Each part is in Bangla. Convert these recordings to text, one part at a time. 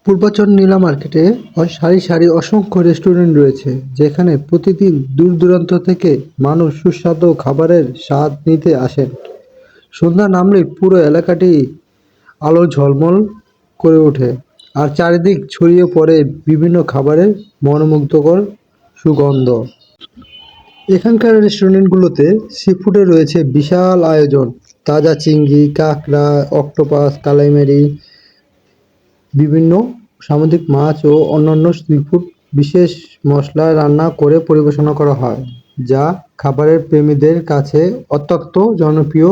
পূর্বাচল নীলা মার্কেটে সারি সারি অসংখ্য রেস্টুরেন্ট রয়েছে, যেখানে প্রতিদিন দূর দূরান্ত থেকে মানুষ সুস্বাদু খাবারের স্বাদ নিতে আসেন। সন্ধ্যা নামলেই পুরো এলাকাটি আলো ঝলমল করে ওঠে, আর চারিদিক ছড়িয়ে পড়ে বিভিন্ন খাবারের মনোমুগ্ধকর সুগন্ধ। এখানকার রেস্টুরেন্টগুলোতে সি-ফুডে রয়েছে বিশাল আয়োজন। তাজা চিংড়ি, কাঁকড়া, অক্টোপাস, কালাইমারি, বিভিন্ন সামুদ্রিক মাছ ও অন্যান্য সি-ফুড বিশেষ মশলায় রান্না করে পরিবেশন করা হয়, যা খাবারের প্রেমীদের কাছে অত্যন্ত জনপ্রিয়।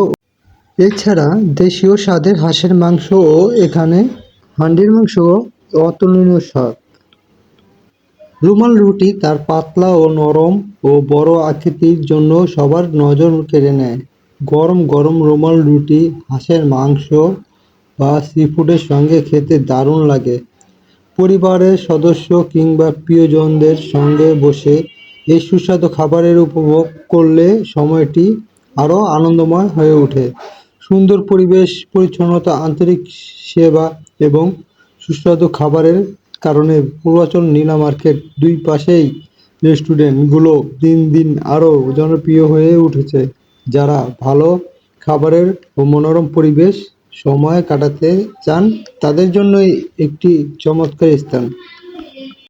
এছাড়া দেশীয় স্বাদের হাঁসের মাংসও এখানে হান্ডির মাংস অতুলনীয় স্বাদ। রুমাল রুটি তার পাতলা ও নরম ও বড় আকৃতির জন্য সবার নজর কেড়ে নেয়। গরম গরম রুমাল রুটি হাঁসের মাংস বা সি-ফুডের সঙ্গে খেতে দারুণ লাগে। পরিবারের সদস্য কিংবা প্রিয়জনদের সঙ্গে বসে এই সুস্বাদু খাবারের উপভোগ করলে সময়টি আরও আনন্দময় হয়ে ওঠে। সুন্দর পরিবেশ, পরিচ্ছন্নতা, আন্তরিক সেবা এবং সুস্বাদু খাবারের কারণে পূর্বাচল নীলা মার্কেট দুই পাশেই রেস্টুরেন্টগুলো দিন দিন আরও জনপ্রিয় হয়ে উঠেছে। যারা ভালো খাবারের ও মনোরম পরিবেশ সময় কাটাতে চান, তাদের জন্যই একটি চমৎকার স্থান।